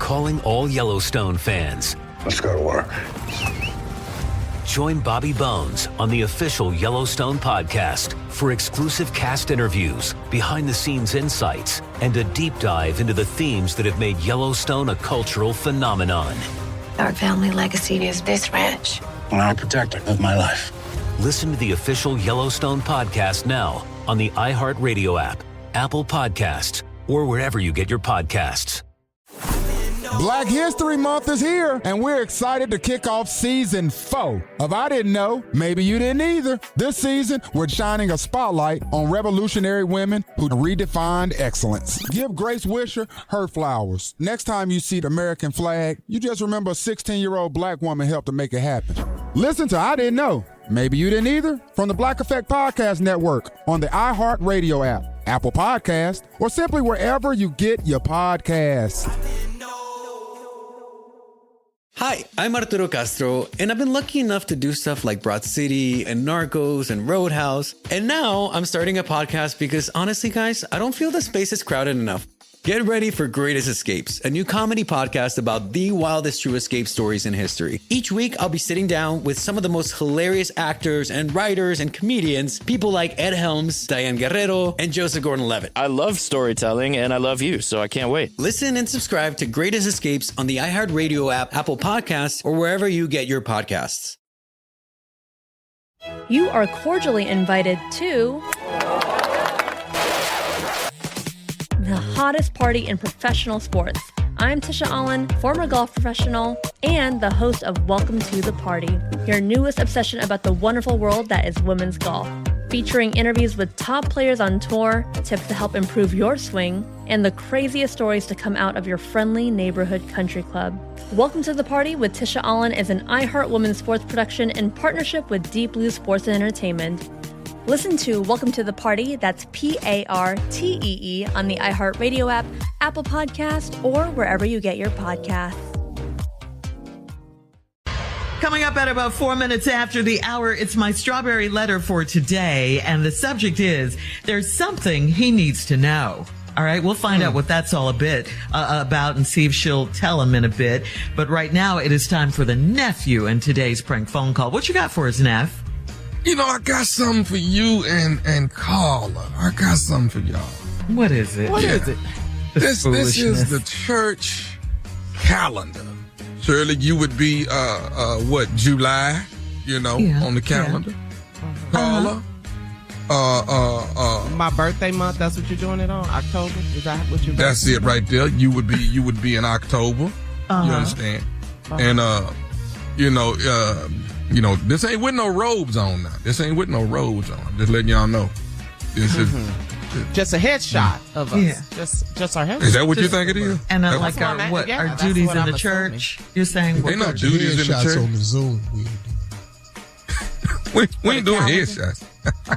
calling all Yellowstone fans. Let's go to work. Join Bobby Bones on the official Yellowstone podcast for exclusive cast interviews, behind-the-scenes insights, and a deep dive into the themes that have made Yellowstone a cultural phenomenon. Our family legacy is this ranch. And I'm a protector of my life. Listen to the official Yellowstone podcast now on the iHeartRadio app, Apple Podcasts, or wherever you get your podcasts. Black History Month is here, and we're excited to kick off Season 4 of I Didn't Know, Maybe You Didn't Either. This season, we're shining a spotlight on revolutionary women who redefined excellence. Give Grace Wisher her flowers. Next time you see the American flag, you just remember a 16-year-old black woman helped to make it happen. Listen to I Didn't Know, Maybe You Didn't Either from the Black Effect Podcast Network on the iHeartRadio app, Apple Podcast, or simply wherever you get your podcasts. Hi, I'm Arturo Castro, and I've been lucky enough to do stuff like Broad City and Narcos and Roadhouse. And now I'm starting a podcast because honestly, guys, I don't feel the space is crowded enough. Get ready for Greatest Escapes, a new comedy podcast about the wildest true escape stories in history. Each week, I'll be sitting down with some of the most hilarious actors and writers and comedians, people like Ed Helms, Diane Guerrero, and Joseph Gordon-Levitt. I love storytelling, and I love you, so I can't wait. Listen and subscribe to Greatest Escapes on the iHeartRadio app, Apple Podcasts, or wherever you get your podcasts. You are cordially invited to the hottest party in professional sports. I'm Tisha Allen, former golf professional and the host of Welcome to the Party, your newest obsession about the wonderful world that is women's golf. Featuring interviews with top players on tour, tips to help improve your swing, and the craziest stories to come out of your friendly neighborhood country club. Welcome to the Party with Tisha Allen is an iHeart Women's Sports production in partnership with Deep Blue Sports and Entertainment. Listen to Welcome to the Party, that's Partee, on the iHeartRadio app, Apple Podcast, or wherever you get your podcasts. Coming up at about 4 minutes after the hour, it's my strawberry letter for today, and the subject is, there's something he needs to know. All right, we'll find out what that's all about and see if she'll tell him in a bit. But right now, it is time for the nephew and today's prank phone call. What you got for us, Neff? You know, I got something for you and Carla. I got something for y'all. What is it? What is it? This is the church calendar. Surely you would be, July, on the calendar. Yeah. Carla? My birthday month, that's what you're doing it on? October? Is that what you're That's it right there. You would be in October. You understand? And, this ain't with no robes on now. This ain't with no robes on. Just letting y'all know. This is just a headshot of us. Yeah. Just our headshot. Is that what you think it is? And like our duties in the church? You're saying what? Ain't no duties in the church. On the Zoom. We ain't doing headshots.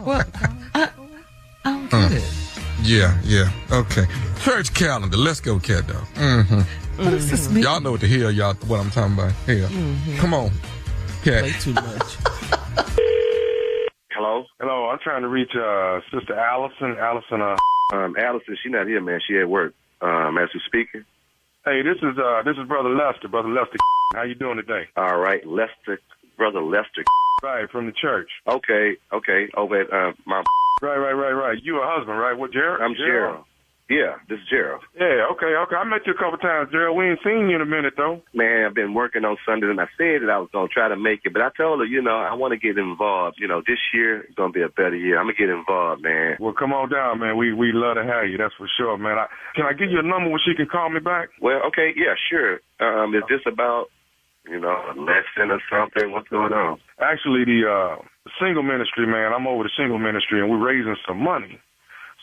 What? I don't get it. Yeah. Okay. Church calendar. Let's go, cat dog. What does this mean? Y'all know what I'm talking about. Here. Come on. Cat. Way too much. Hello, I'm trying to reach Sister Allison. Allison, she's not here, man. She at work. As we speaking. Hey, this is Brother Lester. Brother Lester. How you doing today? All right, Lester, Brother Lester. Right, from the church. Okay. Over at my. Right. You a husband, right? What, Gerald? I'm Gerald. Yeah, this is Gerald. Yeah, okay. I met you a couple times, Gerald. We ain't seen you in a minute, though. Man, I've been working on Sundays, and I said that I was going to try to make it, but I told her, I want to get involved. This year is going to be a better year. I'm going to get involved, man. Well, come on down, man. We love to have you, that's for sure, man. Can I give you a number where she can call me back? Well, okay, yeah, sure. Is this about, a lesson or something? What's going on? Actually, the single ministry, man, I'm over the single ministry, and we're raising some money.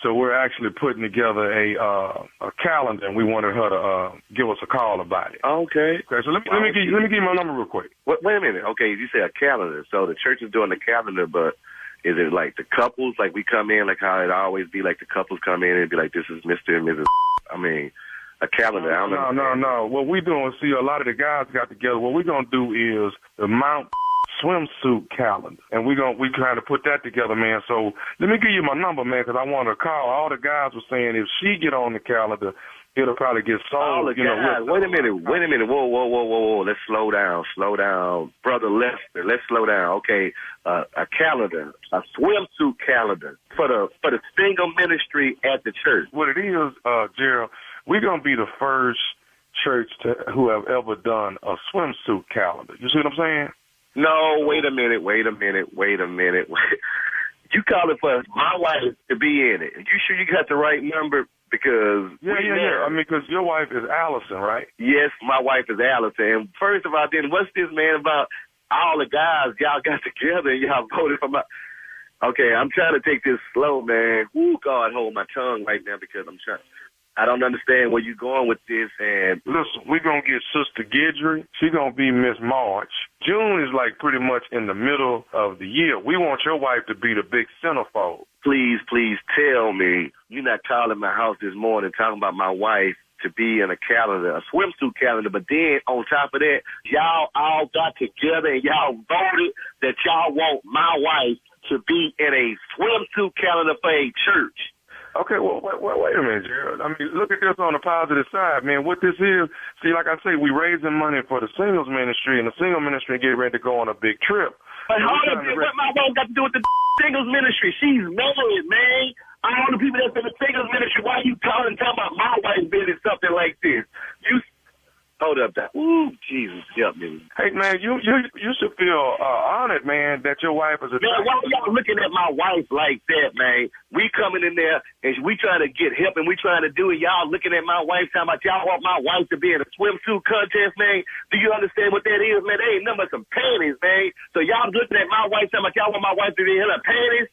So we're actually putting together a calendar, and we wanted her to give us a call about it. Okay. So let me give you my number real quick. Wait a minute. Okay, you say a calendar. So the church is doing the calendar, but is it like the couples? Like we come in, like how it always be, like the couples come in and be like, this is Mr. and Mrs. I mean, a calendar. I don't know. No. What we doing? See, a lot of the guys got together. What we're gonna do is the Mount swimsuit calendar, and we kind of put that together, man. So let me give you my number, man, because I want to call. All the guys were saying if she get on the calendar, it'll probably get sold. Oh, guys, wait a minute. Whoa. Let's slow down. Brother Lester, let's slow down. Okay, a calendar, a swimsuit calendar for the single ministry at the church. What it is, Gerald, we're going to be the first church who have ever done a swimsuit calendar. You see what I'm saying? No, wait a minute. You calling for my wife to be in it. You sure you got the right number? Because yeah. I mean, because your wife is Allison, right? Yes, my wife is Allison. And first of all, then what's this, man, about all the guys y'all got together and y'all voted for my... Okay, I'm trying to take this slow, man. Ooh, God, hold my tongue right now because I don't understand where you're going with this. And listen, we're going to get Sister Gidry. She's going to be Miss March. June is like pretty much in the middle of the year. We want your wife to be the big centerfold. Please tell me you're not calling my house this morning talking about my wife to be in a calendar, a swimsuit calendar. But then on top of that, y'all all got together and y'all voted that y'all want my wife to be in a swimsuit calendar for a church. Okay, well, wait a minute, Gerald. I mean, look at this on the positive side, man. What this is, see, like I say, we raising money for the singles ministry, and the single ministry get ready to go on a big trip. But hold up, what my wife got to do with the singles ministry? She's married, man. All the people that's in the singles ministry, why you talking about my wife being in something like this? Hold up, ooh, Jesus, help me. Hey, man, you should feel honored, man, that your wife is a... Man, why y'all looking at my wife like that, man? We coming in there, and we trying to get help, and we trying to do it. Y'all looking at my wife, talking about y'all want my wife to be in a swimsuit contest, man. Do you understand what that is, man? They ain't nothing but some panties, man. So y'all looking at my wife, talking about y'all want my wife to be in her panties?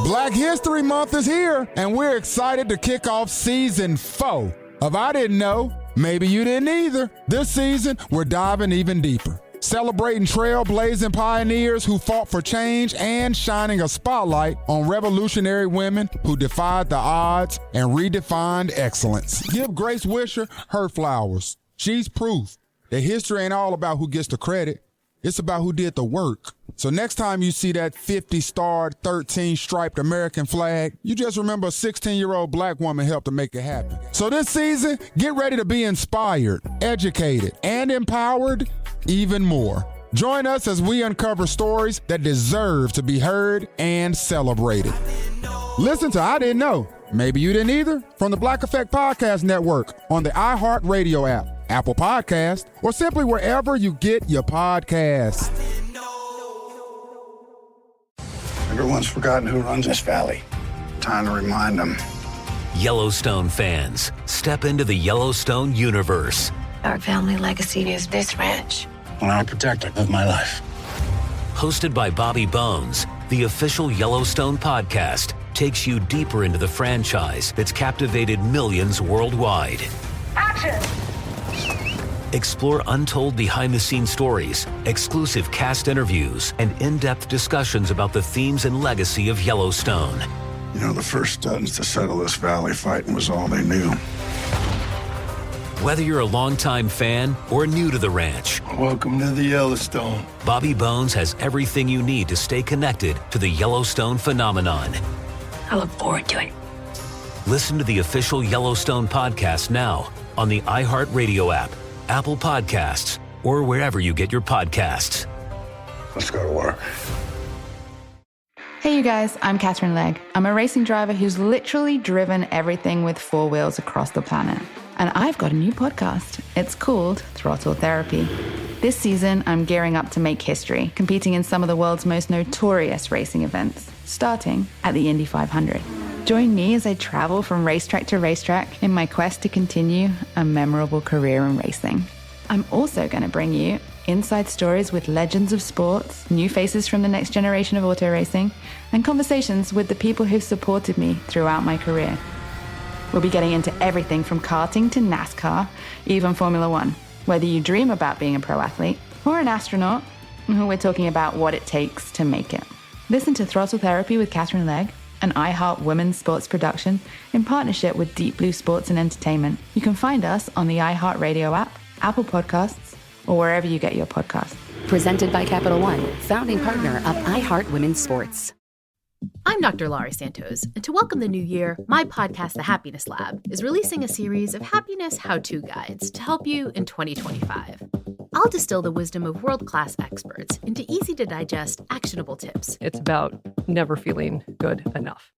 Black History Month is here, and we're excited to kick off Season 4 of I Didn't Know, Maybe You Didn't Either. This season, we're diving even deeper, celebrating trailblazing pioneers who fought for change and shining a spotlight on revolutionary women who defied the odds and redefined excellence. Give Grace Wisher her flowers. She's proof that history ain't all about who gets the credit. It's about who did the work. So next time you see that 50-starred, 13-striped American flag, you just remember a 16-year-old black woman helped to make it happen. So this season, get ready to be inspired, educated, and empowered even more. Join us as we uncover stories that deserve to be heard and celebrated. Listen to I Didn't Know, Maybe You Didn't Either from the Black Effect Podcast Network on the iHeartRadio app, Apple Podcast, or simply wherever you get your podcasts. Everyone's forgotten who runs this valley. Time to remind them. Yellowstone fans, step into the Yellowstone universe. Our family legacy is this ranch. And I'll protect it with my life. Hosted by Bobby Bones, the official Yellowstone podcast takes you deeper into the franchise that's captivated millions worldwide. Action! Explore untold behind-the-scenes stories, exclusive cast interviews, and in-depth discussions about the themes and legacy of Yellowstone. You know, the first studs to settle this valley fighting was all they knew. Whether you're a longtime fan or new to the ranch, welcome to the Yellowstone. Bobby Bones has everything you need to stay connected to the Yellowstone phenomenon. I look forward to it. Listen to the official Yellowstone podcast now on the iHeartRadio app, Apple Podcasts, or wherever you get your podcasts. Let's go to work. Hey, you guys, I'm Catherine Legg. I'm a racing driver who's literally driven everything with four wheels across the planet. And I've got a new podcast. It's called Throttle Therapy. This season, I'm gearing up to make history, competing in some of the world's most notorious racing events, starting at the Indy 500. Join me as I travel from racetrack to racetrack in my quest to continue a memorable career in racing. I'm also going to bring you inside stories with legends of sports, new faces from the next generation of auto racing, and conversations with the people who've supported me throughout my career. We'll be getting into everything from karting to NASCAR, even Formula One. Whether you dream about being a pro athlete or an astronaut, we're talking about what it takes to make it. Listen to Throttle Therapy with Catherine Legg, an iHeart women's sports production in partnership with Deep Blue Sports and Entertainment. You can find us on the iHeartRadio app, Apple Podcasts, or wherever you get your podcasts. Presented by Capital One, founding partner of iHeart Women's Sports. I'm Dr. Laurie Santos, and to welcome the new year, my podcast, The Happiness Lab, is releasing a series of happiness how-to guides to help you in 2025. I'll distill the wisdom of world-class experts into easy-to-digest, actionable tips. It's about never feeling good enough.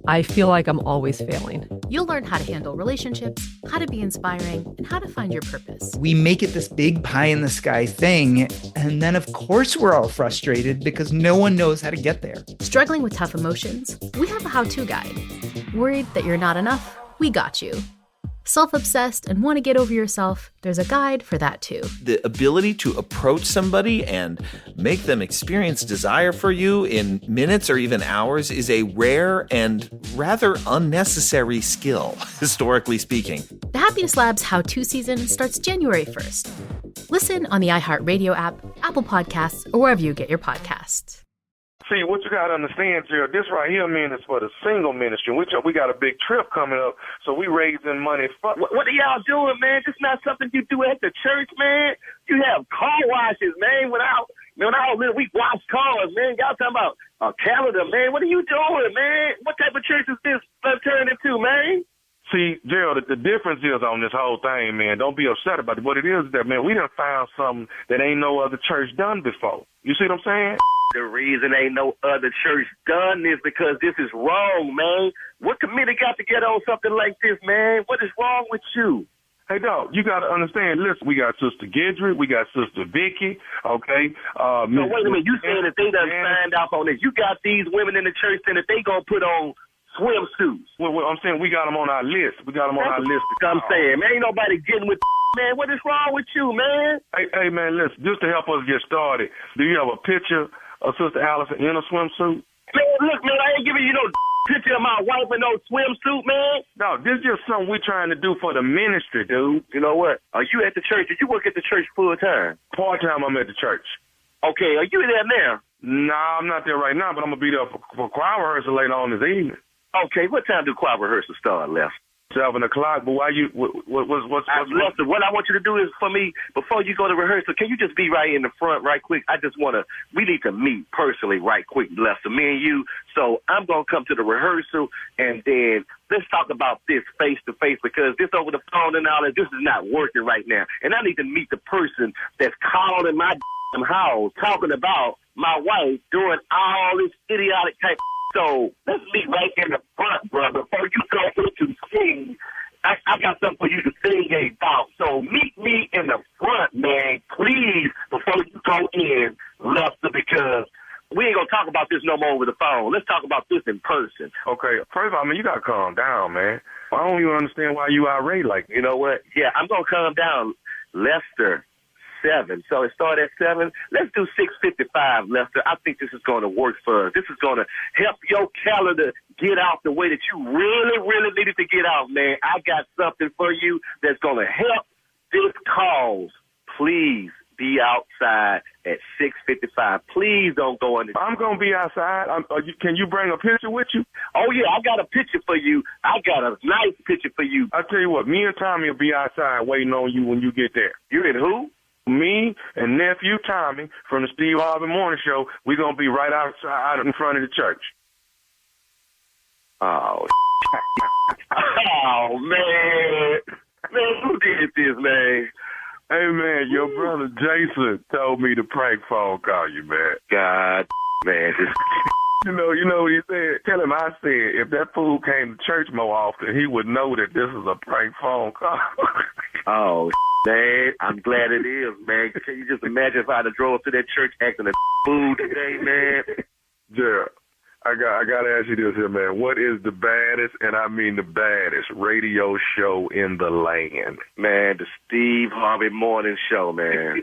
I feel like I'm always failing. You'll learn how to handle relationships, how to be inspiring, and how to find your purpose. We make it this big pie-in-the-sky thing, and then of course we're all frustrated because no one knows how to get there. Struggling with tough emotions? We have a how-to guide. Worried that you're not enough? We got you. Self-obsessed and want to get over yourself? There's a guide for that too. The ability to approach somebody and make them experience desire for you in minutes or even hours is a rare and rather unnecessary skill, historically speaking. The Happiness Lab's how-to season starts January 1st. Listen on the iHeartRadio app, Apple Podcasts, or wherever you get your podcasts. See, what you got to understand, Gerald, this right here, man, is for the single ministry. We got a big trip coming up, so we raising money. What are y'all doing, man? This not something you do at the church, man. You have car washes, man. When I was little, we wash cars, man. Y'all talking about a calendar, man. What are you doing, man? What type of church is this turned into, man? See, Gerald, the difference is on this whole thing, man. Don't be upset about it. What it is that, man, we done found something that ain't no other church done before. You see what I'm saying? The reason ain't no other church done this because this is wrong, man. What committee got to get on something like this, man? What is wrong with you? Hey, dog, you got to understand. Listen, we got Sister Gidry, we got Sister Vicky, okay? So wait a minute. You saying that they done signed off on this. You got these women in the church saying that they going to put on swimsuits. Well, I'm saying we got them on our list. We got them on our list. I'm saying, man, ain't nobody getting with man. What is wrong with you, man? Hey, man, listen, just to help us get started, do you have a picture of Sister Allison in a swimsuit? Man, look, man, I ain't giving you no picture of my wife in no swimsuit, man. No, this is just something we're trying to do for the ministry, dude. You know what? Are you at the church? Did you work at the church full time? Part time, I'm at the church. Okay, are you there now? Nah, I'm not there right now, but I'm gonna be there for choir rehearsal later on this evening. Okay, what time do choir rehearsal start, Les? 7 o'clock, but why you, what's Lester, what I want you to do is for me, before you go to rehearsal, can you just be right in the front right quick? We need to meet personally right quick, Lester, me and you. So I'm going to come to the rehearsal, and then let's talk about this face to face because this over the phone and all that, this is not working right now. And I need to meet the person that's calling my house, talking about my wife doing all this idiotic type of. So let's meet right in the front, brother. Before you go to sing, I got something for you to sing about. So meet me in the front, man, please, before you go in, Lester, because we ain't going to talk about this no more over the phone. Let's talk about this in person. Okay, first of all, man, you got to calm down, man. I don't even understand why you irate like that. You know what? Yeah, I'm going to calm down, Lester. 7. So it started at 7. Let's do 6:55, Lester. I think this is going to work for us. This is going to help your calendar get out the way that you really, really needed to get out, man. I got something for you that's going to help this cause. Please be outside at 6:55. Please don't go in the. I'm going to be outside. Can you bring a picture with you? Oh, yeah, I got a picture for you. I got a nice picture for you. I'll tell you what, me and Tommy will be outside waiting on you when you get there. You and who? Me and Nephew Tommy from the Steve Harvey Morning Show, we're going to be right outside in front of the church. Oh, oh, man. Man, who did this, man? Hey, man, your brother Jason told me to prank phone call you, man. God, man. You know what he said? Tell him I said if that fool came to church more often, he would know that this is a prank phone call. Oh, man, I'm glad it is, man. Can you just imagine if I had drove to that church acting a fool today, man? Yeah, I got to ask you this here, man. What is the baddest, and I mean the baddest, radio show in the land? Man, the Steve Harvey Morning Show, man.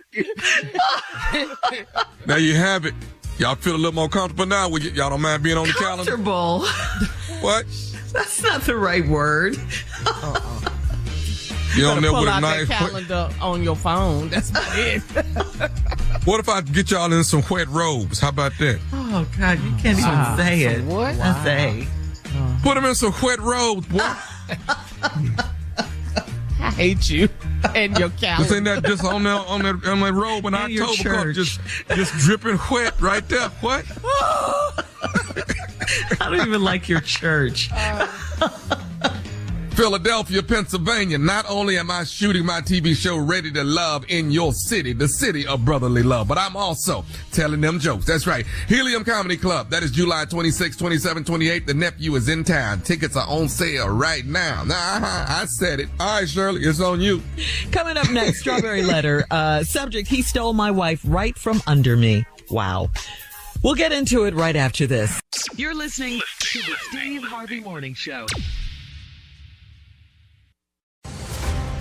There you have it. Y'all feel a little more comfortable now? Y'all don't mind being on the calendar? Comfortable? What? That's not the right word. You on there pull with a out knife? that calendar on your phone. That's about it. What if I get y'all in some wet robes? How about that? Oh, God, you can't even say it. What? I say. Put them in some wet robes, boy. I hate you and your calendar. This ain't that just on that robe in October, just dripping wet right there. What? I don't even like your church. Philadelphia, Pennsylvania. Not only am I shooting my TV show Ready to Love in your city, the city of brotherly love, but I'm also telling them jokes. That's right. Helium Comedy Club. That is July 26, 27, 28. The Nephew is in town. Tickets are on sale right now. I said it. All right, Shirley, it's on you. Coming up next, Strawberry Letter. Subject, he stole my wife right from under me. Wow. We'll get into it right after this. You're listening to the Steve Harvey Morning Show.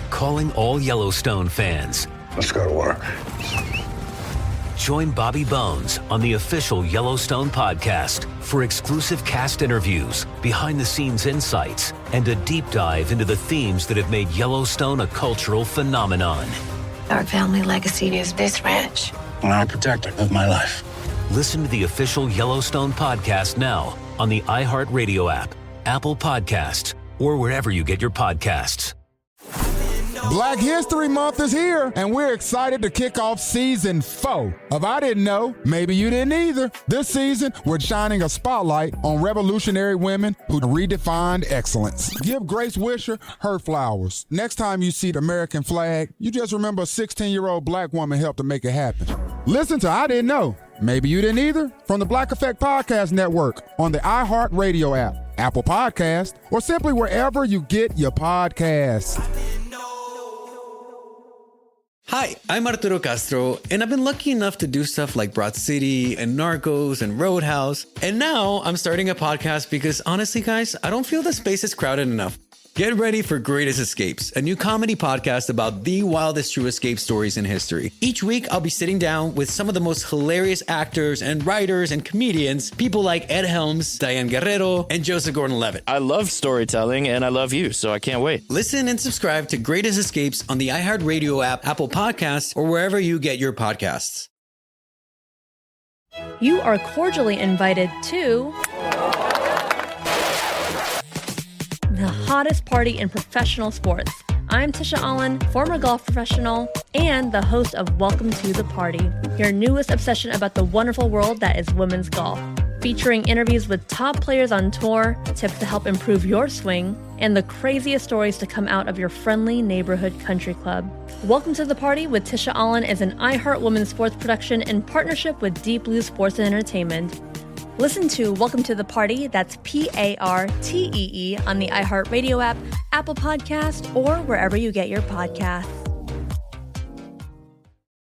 Calling all Yellowstone fans. Let's go to work. Join Bobby Bones on the official Yellowstone podcast for exclusive cast interviews, behind-the-scenes insights, and a deep dive into the themes that have made Yellowstone a cultural phenomenon. Our family legacy is this ranch. And I'm a protector of my life. Listen to the official Yellowstone podcast now on the iHeartRadio app, Apple Podcasts, or wherever you get your podcasts. Black History Month is here, and we're excited to kick off season 4 of I Didn't Know, Maybe You Didn't Either. This season, we're shining a spotlight on revolutionary women who redefined excellence. Give Grace Wisher her flowers. Next time you see the American flag, you just remember a 16-year-old black woman helped to make it happen. Listen to I Didn't Know, Maybe You Didn't Either from the Black Effect Podcast Network on the iHeartRadio app, Apple Podcast, or simply wherever you get your podcasts. Hi, I'm Arturo Castro, and I've been lucky enough to do stuff like Broad City and Narcos and Roadhouse. And now I'm starting a podcast because honestly, guys, I don't feel the space is crowded enough. Get ready for Greatest Escapes, a new comedy podcast about the wildest true escape stories in history. Each week, I'll be sitting down with some of the most hilarious actors and writers and comedians, people like Ed Helms, Diane Guerrero, and Joseph Gordon-Levitt. I love storytelling, and I love you, so I can't wait. Listen and subscribe to Greatest Escapes on the iHeartRadio app, Apple Podcasts, or wherever you get your podcasts. You are cordially invited to the hottest party in professional sports. I'm Tisha Allen, former golf professional, and the host of Welcome to the Party, your newest obsession about the wonderful world that is women's golf. Featuring interviews with top players on tour, tips to help improve your swing, and the craziest stories to come out of your friendly neighborhood country club. Welcome to the Party with Tisha Allen is an iHeart Women's Sports production in partnership with Deep Blue Sports and Entertainment. Listen to Welcome to the Party, that's Partee, on the iHeartRadio app, Apple Podcast, or wherever you get your podcasts.